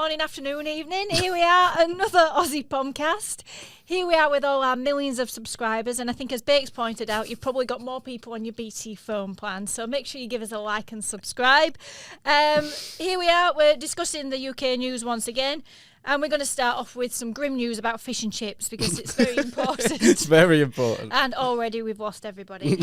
morning, afternoon, evening. Here we are, another Aussie Pomcast. Here we are with all our millions of subscribers, and I think as Bakes pointed out, you've probably got more people on your BT phone plan, so make sure you give us a like and subscribe. Here we are, we're discussing the UK news once again. And we're going to start off with some grim news about fish and chips because it's very important. It's very important. And already we've lost everybody.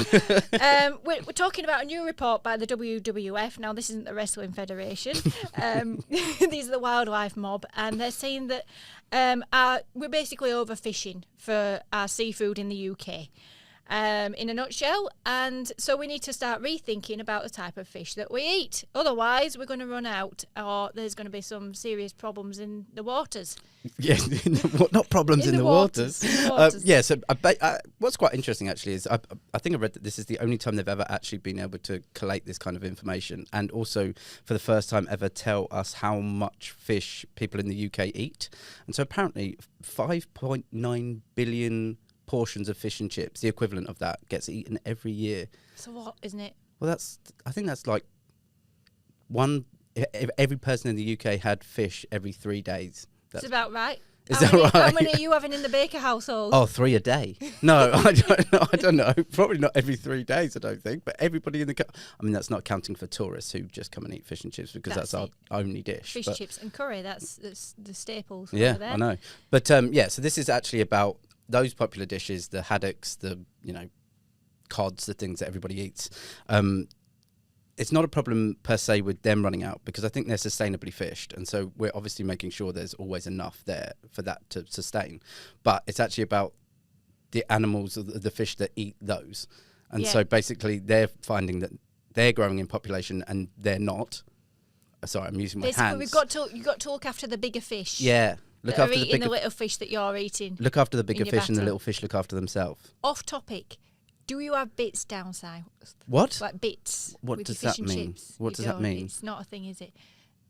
We're talking about a new report by the WWF. Now, this isn't the Wrestling Federation. These are the wildlife mob. And they're saying that we're basically overfishing for our seafood in the UK. In a nutshell, and so we need to start rethinking about the type of fish that we eat. Otherwise, we're going to run out, or there's going to be some serious problems in the waters. Yeah, not problems in the waters. Yeah, so what's quite interesting actually is I think I read that this is the only time they've ever actually been able to collate this kind of information, and also for the first time ever tell us how much fish people in the UK eat. And so apparently 5.9 billion portions of fish and chips, the equivalent of that, gets eaten every year. So what, isn't it? Well, I think that's like if every person in the UK had fish every 3 days. That's about right. Is that right? How many are you having in the Baker household? Oh, 3 a day. No, I don't know. Probably not every 3 days, I don't think. But everybody in the... I mean, that's not counting for tourists who just come and eat fish and chips because that's our only dish. Fish, chips and curry, that's the staples. Yeah, there. I know. But yeah, so this is actually about those popular dishes, the haddocks, the cods, the things that everybody eats. It's not a problem per se with them running out because I think they're sustainably fished, and so we're obviously making sure there's always enough there for that to sustain. But it's actually about the animals, the fish that eat those, and so basically they're finding that they're growing in population and they're not. Sorry, I'm using my hands. You've got to look after the bigger fish. Yeah. Look after the bigger, little fish that you're eating. Look after the bigger fish and the little fish look after themselves. Off topic. Do you have bits down south? What? Like bits. What does that mean? What does that mean? It's not a thing, is it?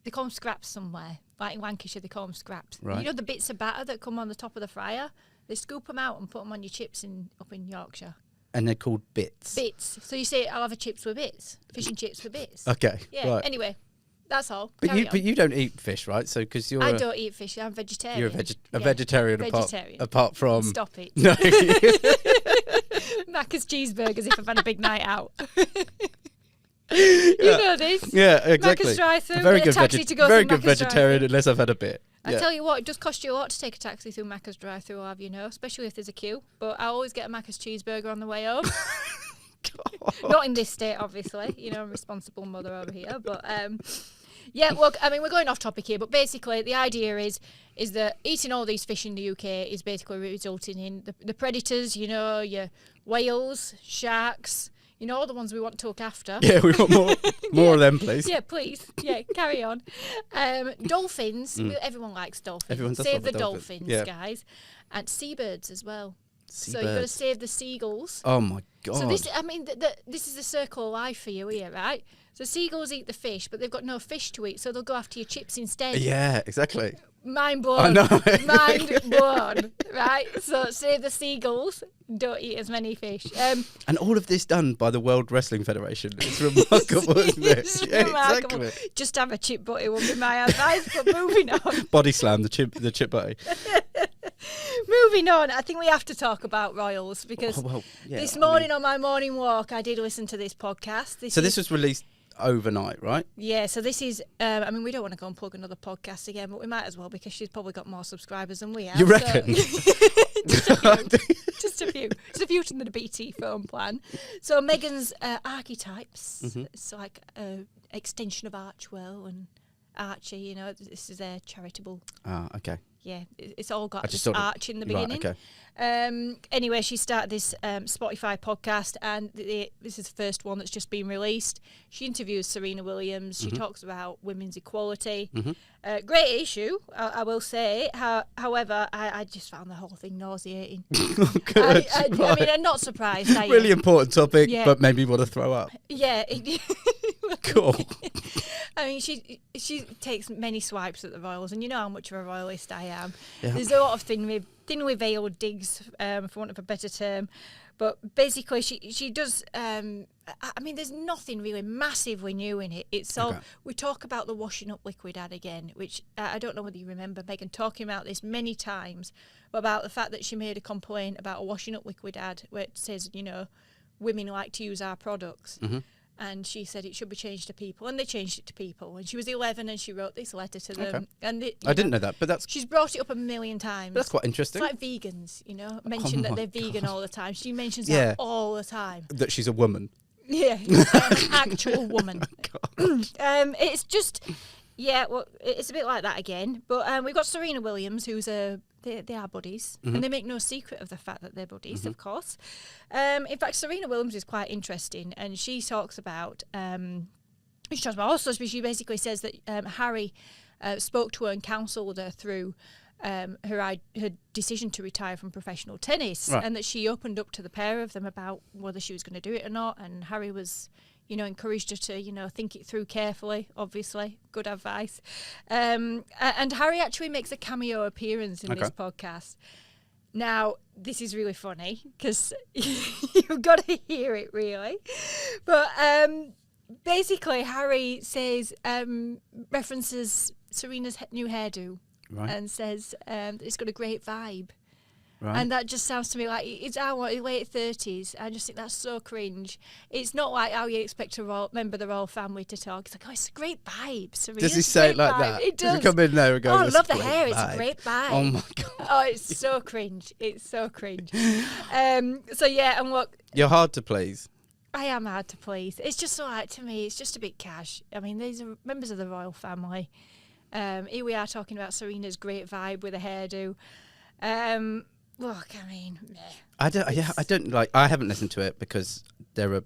They call them scraps somewhere. Like in Lancashire, they call them scraps. Right. You know the bits of batter that come on the top of the fryer? They scoop them out and put them on your chips up in Yorkshire. And they're called bits? Bits. So you say, I'll have a chips with bits. Fish and chips with bits. Okay. Yeah, right. Anyway. That's all. But you don't eat fish, right? So because I don't eat fish. I'm vegetarian. You're a vegetarian. Apart from. Stop it. No. Macca's cheeseburgers if I've had a big night out. You know this. Yeah, exactly. Macca's drive-through. Very good vegetarian unless I've had a bit. I tell you what, it does cost you a lot to take a taxi through Macca's drive-through, I'll have you know, especially if there's a queue. But I always get a Macca's cheeseburger on the way home. Not in this state, obviously. I'm a responsible mother over here. But yeah, look, I mean, we're going off topic here, but basically the idea is that eating all these fish in the UK is basically resulting in the predators, your whales, sharks, all the ones we want to look after. Yeah, we want more of them, please. Yeah, please. Yeah, carry on. Dolphins. Everyone likes dolphins. Everyone does save love the dolphin. dolphins, guys. And seabirds as well. So you've got to save the seagulls. Oh my God. So this is the circle of life for you here, right? So seagulls eat the fish, but they've got no fish to eat, so they'll go after your chips instead. Yeah, exactly. Mind blown. I know. Mind blown. Right? So save the seagulls, don't eat as many fish. And all of this done by the World Wrestling Federation. It's remarkable, isn't it? It's remarkable. Exactly. Just have a chip butty would be my advice, but moving on. Body slam the chip butty. Moving on, I think we have to talk about royals because this morning on my morning walk, I did listen to this podcast. This was released overnight, right? Yeah, so this is, we don't want to go and plug another podcast again, but we might as well because she's probably got more subscribers than we have. You reckon? Just a few from the BT phone plan. So Meghan's archetypes, it's like an extension of Archwell and Archie, this is their charitable. Ah, okay. Yeah, it's all got this arch in the beginning. Right, okay. Anyway, she started this Spotify podcast, and this is the first one that's just been released. She interviews Serena Williams. She talks about women's equality. Great issue, I will say. However, I just found the whole thing nauseating. Good. I mean, I'm not surprised. Really important topic, but maybe want to throw up. Yeah. Cool. I mean, she takes many swipes at the royals, and you know how much of a royalist I am. Yeah. There's a lot of things with thinly veiled digs, for want of a better term. But basically, she does. I mean, there's nothing really massively new in it. It's all we talk about the washing up liquid ad again, which I don't know whether you remember Meghan talking about this many times, but about the fact that she made a complaint about a washing up liquid ad where it says, you know, women like to use our products. And she said it should be changed to people, and they changed it to people. And she was 11, and she wrote this letter to them. And I didn't know that, but she's brought it up a million times. That's quite interesting. It's like vegans, you know, mention that they're vegan all the time. She mentions that all the time. That she's a woman. Yeah, an actual woman. It's just, well, it's a bit like that again. But we've got Serena Williams, who's they are buddies, and they make no secret of the fact that they're buddies, of course. In fact, Serena Williams is quite interesting, and she talks about she basically says that Harry spoke to her and counselled her through her decision to retire from professional tennis, and that she opened up to the pair of them about whether she was going to do it or not, and Harry was, you know, encouraged her to, you know, think it through carefully, obviously. Good advice. And Harry actually makes a cameo appearance in this podcast. Now, this is really funny because you've got to hear it, really. But basically, Harry says, references Serena's new hairdo and says it's got a great vibe. Right. And that just sounds to me like it's our late 30s. I just think that's so cringe. It's not like how you expect a member of the royal family to talk. It's like, it's a great vibe. Serena's does he say it like vibe. That? It does. Does he come in there and go, I love the hair. Vibe. It's a great vibe. Oh, my God. Oh, it's so cringe. It's so cringe. And look. You're hard to please. I am hard to please. It's just to me, it's just a bit cash. I mean, these are members of the royal family. Here we are talking about Serena's great vibe with a hairdo. Look, I mean, meh. I haven't listened to it because there are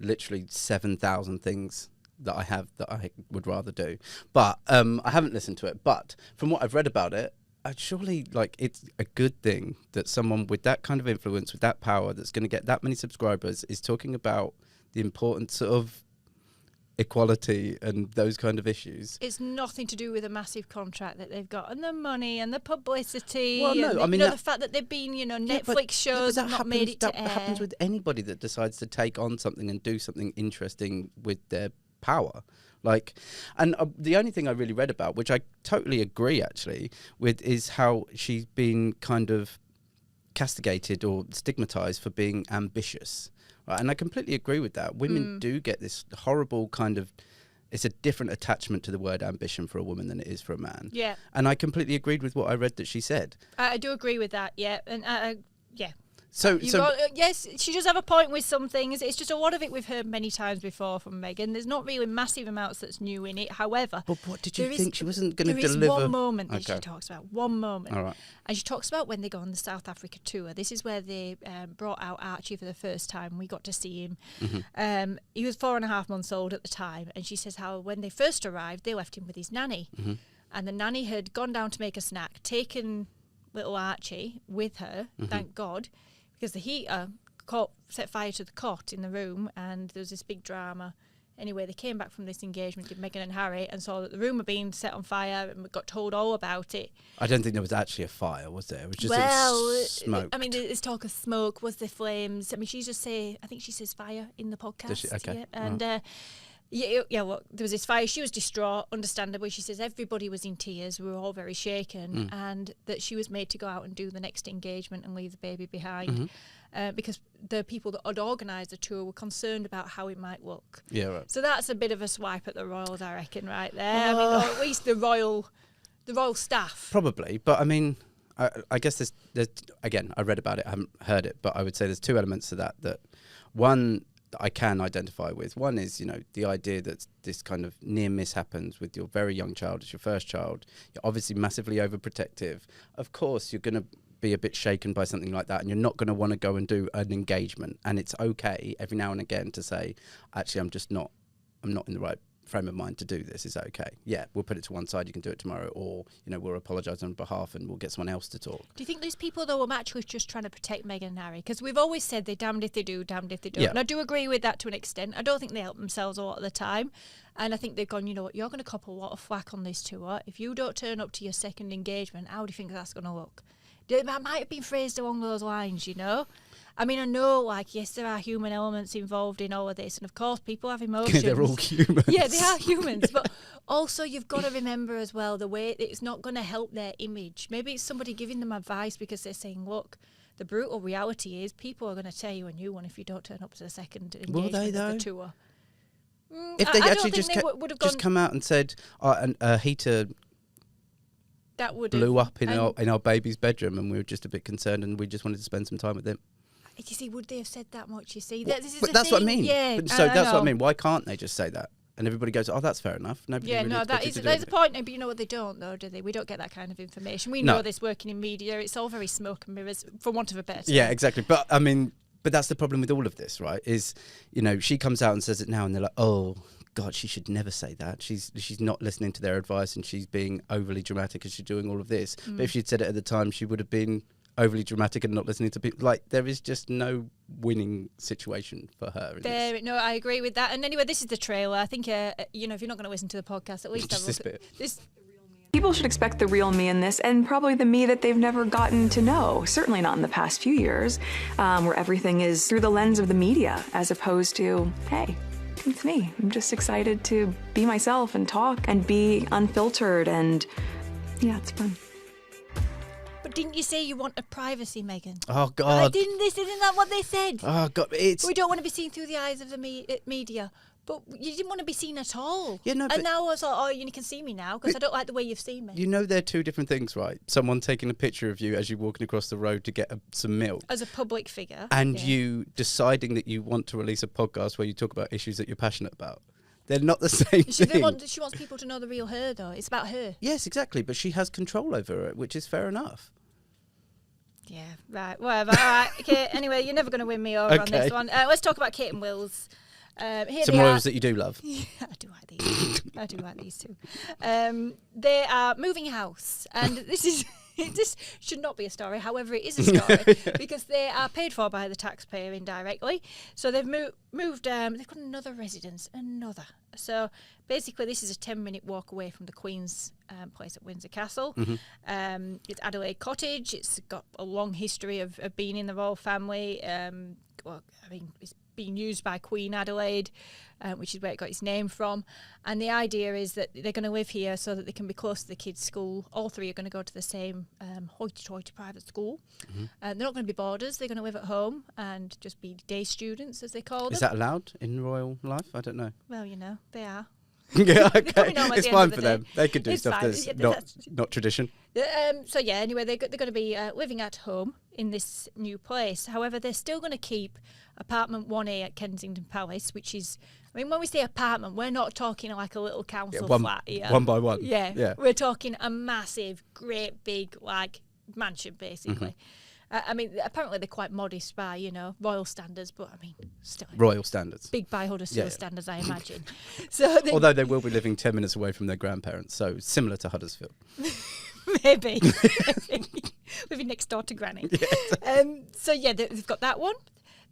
literally 7,000 things that I have that I would rather do. But I haven't listened to it. But from what I've read about it, surely it's a good thing that someone with that kind of influence, with that power, that's going to get that many subscribers, is talking about the importance of equality and those kind of issues. It's nothing to do with a massive contract that they've got and the money and the publicity. Well, no, and the fact that they've been, Netflix shows have not made it to air. That happens with anybody that decides to take on something and do something interesting with their power. The only thing I really read about, which I totally agree actually with, is how she's been kind of castigated or stigmatized for being ambitious. Right, and I completely agree with that. Women do get this horrible kind of, it's a different attachment to the word ambition for a woman than it is for a man. Yeah. And I completely agreed with what I read that she said. I do agree with that, yeah. And yeah. So yes, she does have a point with some things. It's just a lot of it we've heard many times before from Meghan. There's not really massive amounts that's new in it. However, but what did you think? She wasn't going to deliver? There is one moment that she talks about. One moment. All right. And she talks about when they go on the South Africa tour. This is where they brought out Archie for the first time. We got to see him. Mm-hmm. He was 4.5 months old at the time. And she says how when they first arrived, they left him with his nanny. Mm-hmm. And the nanny had gone down to make a snack, taken little Archie with her, thank God, because the heater set fire to the cot in the room and there was this big drama. Anyway, they came back from this engagement, did Meghan and Harry, and saw that the room had been set on fire and got told all about it. I don't think there was actually a fire, was there? It was just smoke. I mean, there's talk of smoke. Was there flames? I mean, I think she says fire in the podcast. Does she? Okay. Yeah. And well, there was this fire. She was distraught, understandably. She says everybody was in tears. We were all very shaken, and that she was made to go out and do the next engagement and leave the baby behind, because the people that had organised the tour were concerned about how it might look. Yeah, right. So that's a bit of a swipe at the royals, I reckon, right there. I mean, or at least the royal staff. Probably, but I mean, I guess there's again, I read about it, I haven't heard it, but I would say there's two elements to that. That one that I can identify with. One is, the idea that this kind of near miss happens with your very young child. It's your first child. You're obviously massively overprotective. Of course, you're going to be a bit shaken by something like that, and you're not going to want to go and do an engagement. And it's okay every now and again to say, actually, I'm not in the right frame of mind to do this. Is that okay? Yeah, we'll put it to one side. You can do it tomorrow, or we'll apologise on behalf and we'll get someone else to talk. Do you think these people though are actually just trying to protect Meghan and Harry? Because we've always said they're damned if they do, damned if they don't. Yeah. And I do agree with that to an extent. I don't think they help themselves a lot of the time. And I think they've gone, you know what, you're going to cop a lot of flack on this tour. If you don't turn up to your second engagement, how do you think that's going to look? It might have been phrased along those lines, you know. I mean, I know, like, yes, there are human elements involved in all of this, and of course, people have emotions. They're all humans. Yeah, they are humans, but also you've got to remember as well the way it's not going to help their image. Maybe it's somebody giving them advice because they're saying, look, the brutal reality is people are going to tear you a new one if you don't turn up to the second engagement of the tour. If they actually just come out and said, a heater that would blew up in our baby's bedroom and we were just a bit concerned and we just wanted to spend some time with them. You see, would they have said that much? You see, but that's what I mean. Yeah, so that's what I mean. Why can't they just say that? And everybody goes, "Oh, that's fair enough." Nobody. Yeah, really no, there's a point. But you know what? They don't, though, do they? We don't get that kind of information. We know this working in media. It's all very smoke and mirrors, for want of a better term. Yeah, exactly. But I mean, that's the problem with all of this, right? Is, you know, she comes out and says it now, and they're like, "Oh God, she should never say that. She's not listening to their advice, and she's being overly dramatic, and she's doing all of this." But if she'd said it at the time, she would have been overly dramatic and not listening to people. Like, there is just no winning situation for her. No, I agree with that. And anyway, this is the trailer. I think, you know, if you're not going to listen to the podcast, at least just have a look this bit. People should expect the real me in this, and probably the me that they've never gotten to know. Certainly not in the past few years, where everything is through the lens of the media, as opposed to, hey, it's me. I'm just excited to be myself and talk and be unfiltered, and yeah, it's fun. But didn't you say you wanted privacy, Meghan? Oh God! Isn't that what they said? Oh God! We don't want to be seen through the eyes of the media. But you didn't want to be seen at all. Yeah, no, and now I was like, oh, you can see me now because I don't like the way you've seen me. You know, they're two different things, right? Someone taking a picture of you as you're walking across the road to get some milk. As a public figure. And you deciding that you want to release a podcast where you talk about issues that you're passionate about. They're not the same thing. She wants people to know the real her, though. It's about her. Yes, exactly. But she has control over it, which is fair enough. Yeah, right, whatever. All right, okay. Anyway, you're never going to win me over on this one. Let's talk about Kate and Will's. Some royals that you do love. Yeah, I do like these. I do like these too. They are moving house, and this should not be a story. However, it is a story because they are paid for by the taxpayer indirectly. So they've moved. They've got another residence, So basically, this is a 10-minute walk away from the Queen's place at Windsor Castle. Mm-hmm. It's Adelaide Cottage. It's got a long history of being in the royal family. It's being used by Queen Adelaide, which is where it got its name from. And the idea is that they're going to live here so that they can be close to the kids' school. All three are going to go to the same hoity-toity private school. Mm-hmm. They're not going to be boarders. They're going to live at home and just be day students, as they call them. Is that allowed in royal life? I don't know. Well, you know, they are. Yeah, okay. It's fine for them. They could do stuff that's not tradition. Anyway, they're going to be living at home in this new place. However, they're still going to keep apartment 1A at Kensington Palace, which is, I mean, when we say apartment, we're not talking like a little council flat here. One by one. Yeah. We're talking a massive, great, big, like, mansion, basically. Mm-hmm. I mean, apparently they're quite modest by, you know, royal standards, but I mean, still. Royal standards. Big by Huddersfield standards, I imagine. Although they will be living 10 minutes away from their grandparents, so similar to Huddersfield. Maybe. Living next door to Granny. Yeah. They've got that one.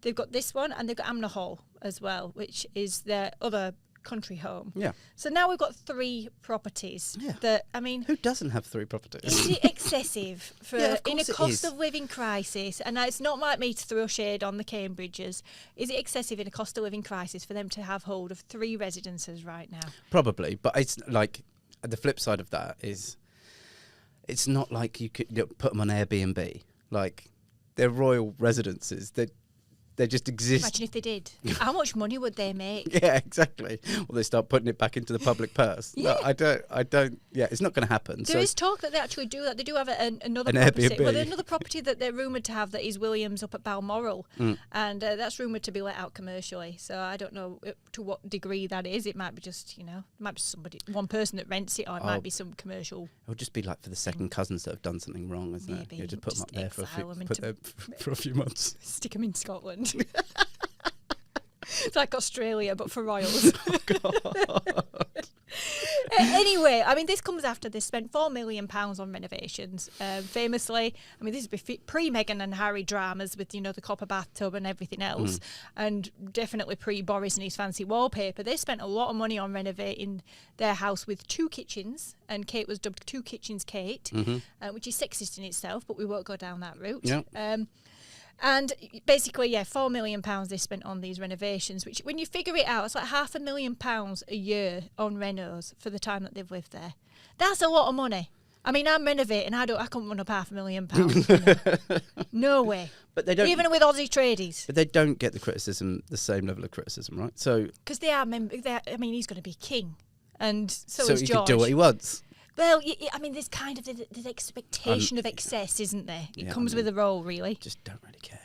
They've got this one, and they've got Amner Hall as well, which is their other country home. Yeah. So now we've got 3 properties. Yeah. That, I mean, who doesn't have 3 properties? Is it excessive for in a cost of living crisis? And it's not like me to throw shade on the Cambridges. Is it excessive in a cost of living crisis for them to have hold of 3 residences right now? Probably, but it's like the flip side of that is it's not like you could put them on Airbnb. Like, they're royal residences. They just exist. Imagine if they did. How much money would they make? Yeah, exactly. Well, they start putting it back into the public purse. Yeah. No, I don't. Yeah, it's not going to happen. There is talk that they actually do that. They do have another property. Airbnb. Well, there's another property that they're rumoured to have that is Williams up at Balmoral. And that's rumoured to be let out commercially. So I don't know to what degree that is. It might be just, you know, it might be one person that rents it, or it might be some commercial. It'll just be like for the second cousins that have done something wrong, isn't it? You just put them up there for a few months. Stick them in Scotland. It's like Australia, but for royals. Oh, God. Anyway, I mean, this comes after they spent £4 million on renovations. Famously, I mean, this is pre-Meghan and Harry dramas with, the copper bathtub and everything else, and definitely pre-Boris and his fancy wallpaper. They spent a lot of money on renovating their house with 2 kitchens, and Kate was dubbed 2 Kitchens Kate, which is sexist in itself, but we won't go down that route. Yep. And basically, £4 million they spent on these renovations, which when you figure it out, it's like £500,000 a year on renos for the time that they've lived there. That's a lot of money. I mean, I'm renovating. I can't run up £500,000. No way. But they don't, even with Aussie tradies. But they don't get the same level of criticism, right? So because I mean, he's going to be king, and so is he George. can do what he wants. Well, I mean, there's kind of the expectation of excess, isn't there? It comes with the role, really. Just don't really care.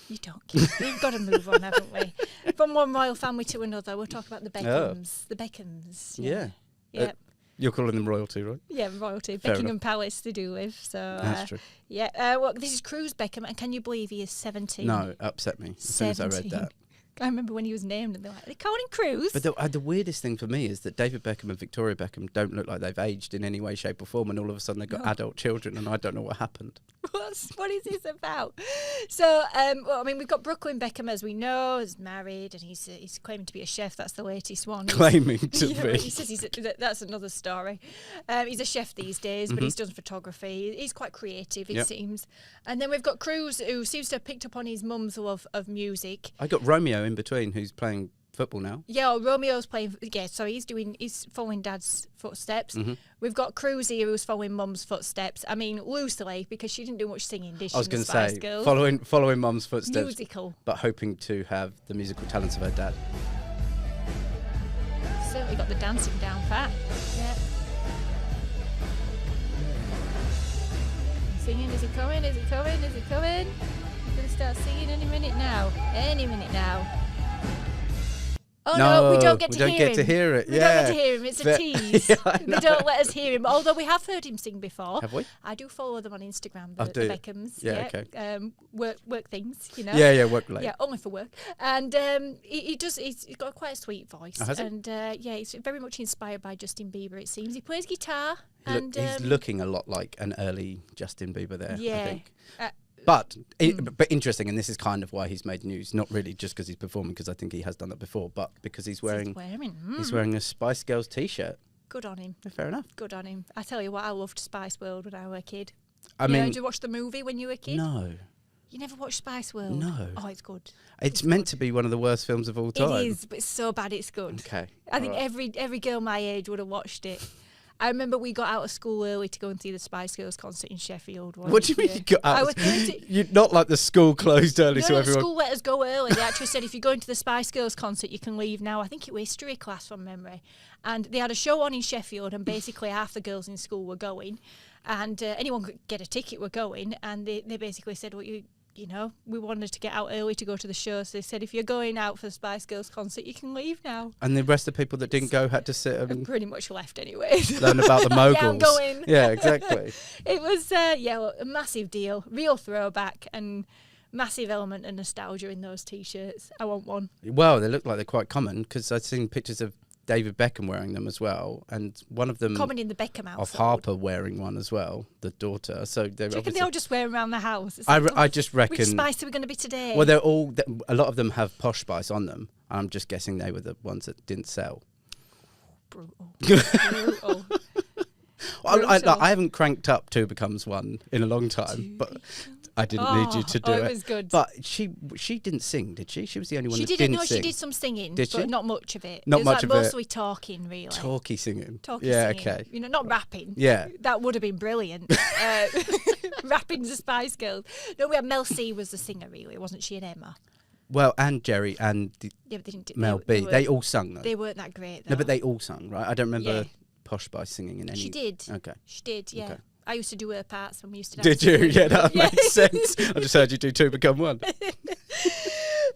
You don't care. We've got to move on, haven't we? From one royal family to another, we'll talk about the Beckhams. Oh. The Beckhams. Yeah. Yeah. You're calling them royalty, right? Yeah, royalty. Fair Buckingham enough. Palace they do live. So that's true. Yeah. Well, this is Cruz Beckham, and can you believe he is 17? No, it upset me as soon as I read that. I remember when he was named, and they're calling him Cruz. But the weirdest thing for me is that David Beckham and Victoria Beckham don't look like they've aged in any way, shape or form, and all of a sudden they've got adult children, and I don't know what happened. What is this about? So, well, I mean, we've got Brooklyn Beckham, as we know, is married, and he's claiming to be a chef. That's the latest one. Claiming to be. He says that's another story. He's a chef these days, but he's done photography. He's quite creative, it seems. And then we've got Cruz, who seems to have picked up on his mum's love of music. I got Romeo in between, who's playing football now. Yeah, well, Romeo's playing. Yeah, so he's following Dad's footsteps. We've got Cruz here, who's following Mum's footsteps. I mean, loosely, because she didn't do much singing, did she? I was going to say, following Mum's footsteps, musical, but hoping to have the musical talents of her dad. Certainly got the dancing down pat. Yeah. Singing, is it coming? Is it coming? Is it coming? He's going to start singing any minute now. Any minute now. Oh no, we don't get to hear him. We don't get to hear him. It's a tease. They don't let us hear him. Although we have heard him sing before. Have we? I do follow them on Instagram, the Beckhams. Yeah, okay. Work things, Yeah, work related. Yeah, only for work. And he's got quite a sweet voice. Oh, has he? And he's very much inspired by Justin Bieber, it seems. He plays guitar. He's looking a lot like an early Justin Bieber there, yeah. I think. But interesting, and this is kind of why he's made news. Not really just because he's performing, because I think he has done that before, but because he's wearing a Spice Girls t-shirt. Good on him. Fair enough. Good on him. I tell you what, I loved Spice World when I was a kid. I mean, did you watch the movie when you were a kid? No. You never watched Spice World? No. Oh, it's good. It's meant to be one of the worst films of all time. It is, but it's so bad it's good. Okay. I think every girl my age would have watched it. I remember we got out of school early to go and see the Spice Girls concert in Sheffield. What do you mean you got out? You're not like the school closed early, no, so everyone. The school let us go early. They actually said if you're going to the Spice Girls concert, you can leave now. I think it was history class from memory, and they had a show on in Sheffield, and basically half the girls in school were going, and anyone could get a ticket were going, and they basically said, well, we wanted to get out early to go to the show, so they said if you're going out for the Spice Girls concert, you can leave now. And the rest of the people that didn't go had to sit and pretty much left anyway. Learn about the moguls. Yeah, I'm going. Yeah, exactly. It was a massive deal, real throwback, and massive element of nostalgia in those t-shirts. I want one. Well, they look like they're quite common because I've seen pictures of David Beckham wearing them as well, and one of them common in the Beckham household. Of Harper wearing one as well, the daughter. So they're do you reckon they all just wear around the house? I just reckon. Which Spice are we going to be today? Well, they're all. A lot of them have Posh Spice on them. I'm just guessing they were the ones that didn't sell. Brutal. Brutal. I haven't cranked up Two Becomes One in a long time, but I didn't need you to do it. It was good. But she didn't sing, did she? She was the only one that didn't sing. She did some singing, did she? But not much of it. Not it was much of mostly talking, really. Talky singing. Talky singing. Okay. Not rapping. Yeah. That would have been brilliant. Rapping the Spice Girls. No, we had Mel C was the singer, really, wasn't she, and Emma? Well, and Jerry and Mel B. They all sung, though. They weren't that great, though. No, but they all sung, right? I don't remember Posh Spice singing in any. She did. Okay. She did, yeah. Okay. I used to do her parts when we used to dance. Did you? Yeah, that makes sense. I just heard you do Two Become One.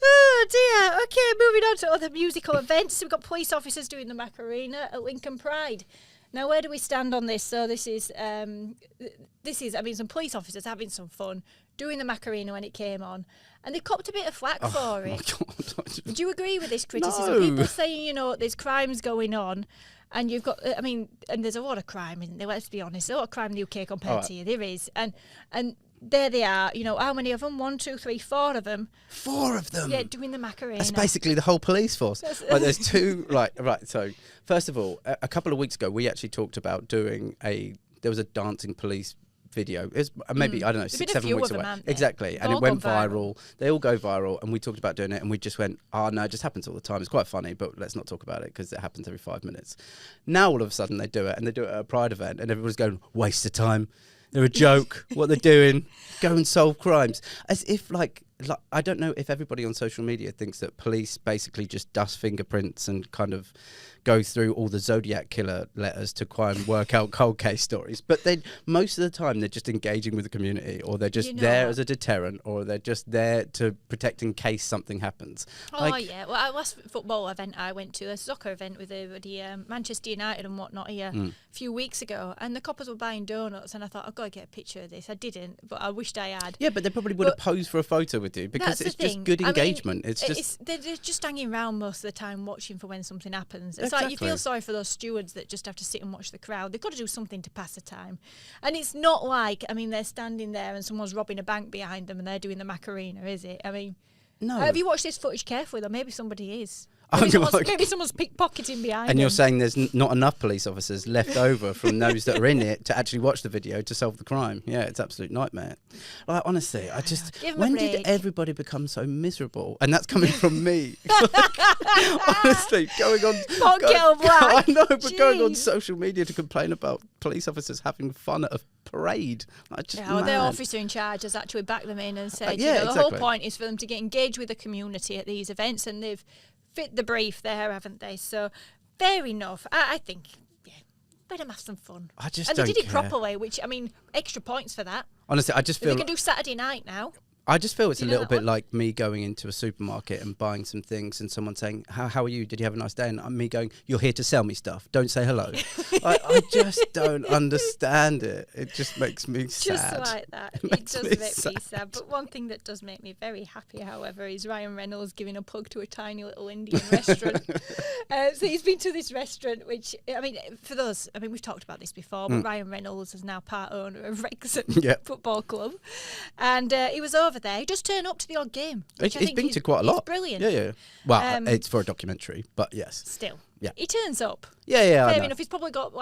Oh dear. Okay, moving on to other musical events. We've got police officers doing the Macarena at Lincoln Pride. Now, where do we stand on this? So this is, some police officers having some fun doing the Macarena when it came on, and they copped a bit of flack for it. My God. Do you agree with this criticism? No. People saying, there's crimes going on, And you've got, I mean, and there's a lot of crime, isn't there? Let's be honest. There's a lot of crime in the UK compared to here. There is. And there they are. You know, how many of them? 1, 2, 3, 4 of them. 4 of them? Yeah, doing the Macarena. That's basically the whole police force. Right, there's 2, right. So, first of all, a couple of weeks ago, we actually talked about doing there was a dancing police video. It was maybe, I don't know, 6, 7 weeks away. Exactly. And it went viral. They all go viral. And we talked about doing it. And we just went, oh, no, it just happens all the time. It's quite funny, but let's not talk about it because it happens every 5 minutes. Now, all of a sudden, they do it. And they do it at a Pride event. And everybody's going, waste of time. They're a joke. What they're doing. Go and solve crimes. As if, like, I don't know if everybody on social media thinks that police basically just dust fingerprints and kind of go through all the Zodiac killer letters to try and work out cold case stories. But most of the time they're just engaging with the community, or they're just there as a deterrent, or they're just there to protect in case something happens. Oh, yeah. Well, last football event I went to, a soccer event with the Manchester United and whatnot here a few weeks ago, and the coppers were buying donuts, and I thought, I've got to get a picture of this. I didn't, but I wished I had. Yeah, but they probably would have posed for a photo with you because it's just good engagement. I mean, they're just hanging around most of the time watching for when something happens. It's Exactly. like you feel sorry for those stewards that just have to sit and watch the crowd. They've got to do something to pass the time. And it's not like, I mean, they're standing there and someone's robbing a bank behind them and they're doing the Macarena, is it? I mean, no. Have you watched this footage carefully, though? Maybe somebody is. Maybe someone's pickpocketing behind And them. you're saying there's not enough police officers left over from those that are in it to actually watch the video to solve the crime. Yeah, it's absolute nightmare. Like, honestly, when did everybody become so miserable? And that's coming from me. Honestly, going on... I know, but going on social media to complain about police officers having fun at a parade. Their officer in charge has actually backed them in and said, the whole point is for them to get engaged with the community at these events, and they've fit the brief there, haven't they? So, fair enough. I think, let them have some fun. I just and don't they did it care. properly, which, I mean, extra points for that. Honestly, I just feel... They can do Saturday night now. I just feel it's a little bit one? like me going into a supermarket and buying some things and someone saying, how are you? Did you have a nice day? And me going, you're here to sell me stuff. Don't say hello. I just don't understand it. It just makes me sad. Just like that. It does make me sad. But one thing that does make me very happy, however, is Ryan Reynolds giving a plug to a tiny little Indian restaurant. So he's been to this restaurant, which, I mean, for those, I mean, we've talked about this before, but Ryan Reynolds is now part owner of Wrexham Football Club. And he was over there. He just turned up to the odd game. He's been to quite a lot. Brilliant. Yeah. Well, it's for a documentary, but yes. Still. Yeah. He turns up. Yeah. Fair enough. He's probably got,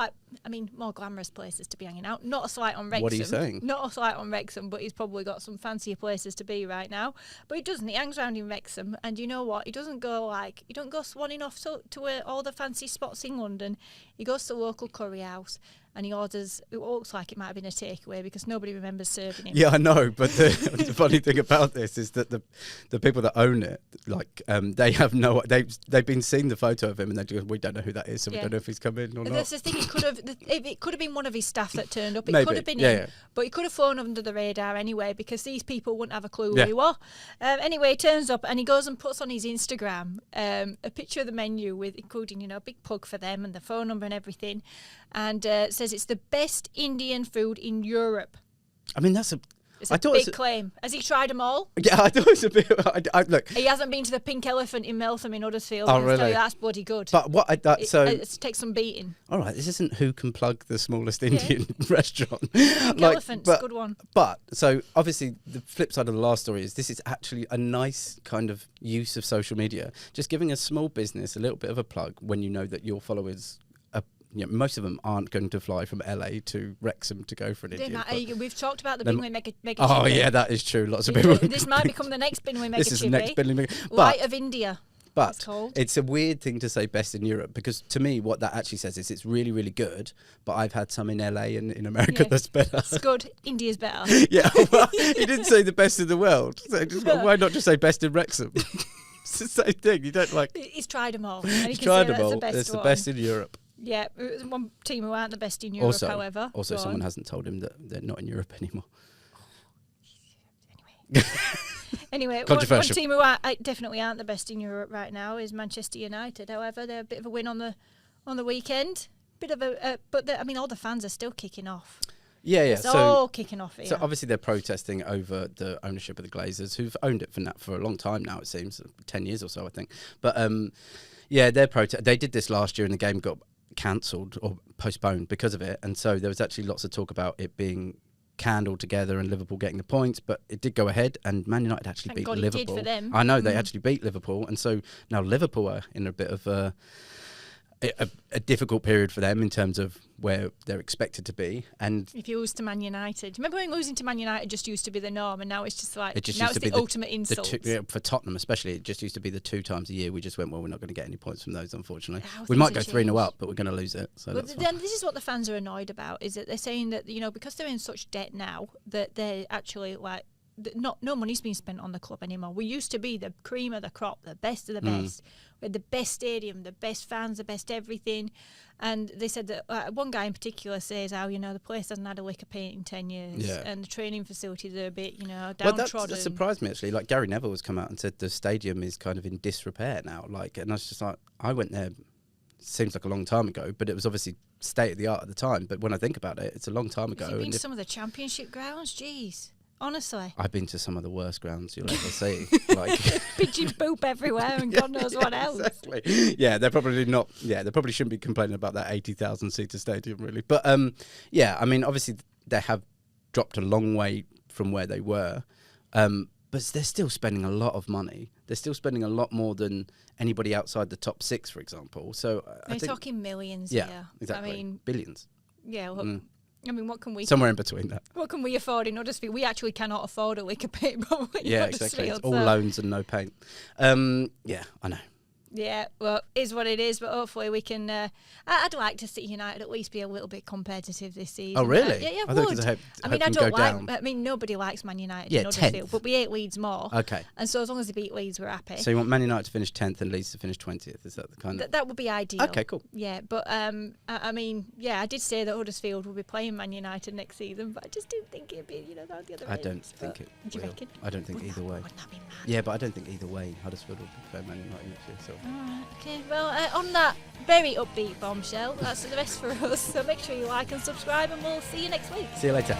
more glamorous places to be hanging out. Not a slight on Wrexham. What are you saying? Not a slight on Wrexham, but he's probably got some fancier places to be right now. But he doesn't. He hangs around in Wrexham, and you know what? He don't go swanning off to all the fancy spots in London. He goes to the local curry house, and he orders, it looks like it might have been a takeaway because nobody remembers serving him. Yeah, I know, but the funny thing about this is that the people that own it, they have they've been seeing the photo of him and they go, we don't know who that is, so we don't know if he's come in or not. That's the thing, it could have been one of his staff that turned up. It Maybe. could have been him, but he could have flown under the radar anyway because these people wouldn't have a clue who he was. Anyway, he turns up and he goes and puts on his Instagram a picture of the menu with including, a big plug for them and the phone number and everything, and says it's the best Indian food in Europe. I mean, it's a big claim. Has he tried them all? Yeah, I thought it was a bit... look. He hasn't been to the Pink Elephant in Meltham in Huddersfield. Oh, really? Tell you that's bloody good. But it takes some beating. All right, this isn't who can plug the smallest Indian restaurant. Pink Elephant's a good one. But, so, obviously, the flip side of the last story is this is actually a nice kind of use of social media. Just giving a small business a little bit of a plug when you know that your followers... most of them aren't going to fly from LA to Wrexham to go for an Indian. We've talked about the Bingley Mega Oh, Chippy. yeah, that is true. Lots of people. This might become the next Bingley Mega Chippy. This is the next Bingley Mega. Light of India. But it's a weird thing to say best in Europe because to me, what that actually says is it's really, really good. But I've had some in LA and in America that's better. It's good. India's better. Yeah, well, he didn't say the best in the world. So why not just say best in Wrexham? It's the same thing. You don't like. He's tried them all. He's tried them all. It's the best in Europe. Yeah, one team who aren't the best in Europe, however. Also, someone hasn't told him that they're not in Europe anymore. Anyway, one team who definitely aren't the best in Europe right now is Manchester United. However, they're a bit of a win on the weekend. But all the fans are still kicking off. Yeah. It's all kicking off here. So obviously they're protesting over the ownership of the Glazers, who've owned it for a long time now. It seems 10 years or so, I think. But they're They did this last year, and the game got cancelled or postponed because of it. And so there was actually lots of talk about it being canned altogether and Liverpool getting the points, but it did go ahead, and Man United actually beat Liverpool. It did for them. I know, they actually beat Liverpool, and so now Liverpool are in a bit of a difficult period for them in terms of where they're expected to be. And if you lose to Man United, remember when losing to Man United just used to be the norm, and now it's just like the ultimate insult. For Tottenham especially, it just used to be the 2 times a year we just went, well, we're not going to get any points from those, unfortunately. We might go 3-0 up, but we're going to lose it. So then this is what the fans are annoyed about, is that they're saying that, you know, because they're in such debt now, that they're actually like, no money's being spent on the club anymore. We used to be the cream of the crop, the best of the best. We had the best stadium, the best fans, the best everything. And they said that one guy in particular says how, you know, the place hasn't had a lick of paint in 10 years, and the training facilities are a bit, you know, downtrodden. Well, that surprised me actually. Like Gary Neville has come out and said the stadium is kind of in disrepair now. Like, and I was just like, I went there. Seems like a long time ago, but it was obviously state of the art at the time. But when I think about it, it's a long time ago. Have you been to some of the championship grounds? Jeez. Honestly, I've been to some of the worst grounds you'll ever see. Like pigeon poop everywhere, and God knows what else. Exactly. Yeah, they're probably not. Yeah, they probably shouldn't be complaining about that 80,000 seater stadium, really. But yeah, I mean, obviously they have dropped a long way from where they were, but they're still spending a lot of money. They're still spending a lot more than anybody outside the top 6, for example. So they're talking millions. Yeah, here. exactly. I mean, billions. Yeah. Look, I mean, what can we... Somewhere in between that. What can we afford in Huddersfield? We actually cannot afford a lick of paint, probably. Yeah, exactly. It's all loans and no paint. Yeah, I know. Yeah, well, it is what it is, but hopefully we can... I'd like to see United at least be a little bit competitive this season. Oh, really? Yeah, I would. I don't like... Down. I mean, nobody likes Man United in Huddersfield, 10th. but we hate Leeds more. Okay. And so as long as they beat Leeds, we're happy. So you want Man United to finish 10th and Leeds to finish 20th? Is that the kind of... That would be ideal. Okay, cool. Yeah, but I mean, yeah, I did say that Huddersfield will be playing Man United next season, but I just didn't think it'd be, you know, down the other end. I don't think it do you will. reckon? I don't think either way. Wouldn't that be mad? Yeah, but I don't think either way Huddersfield will be playing Man United next year. So. All right, okay. Well, on that very upbeat bombshell, that's the rest for us. So make sure you like and subscribe, and we'll see you next week. See you later.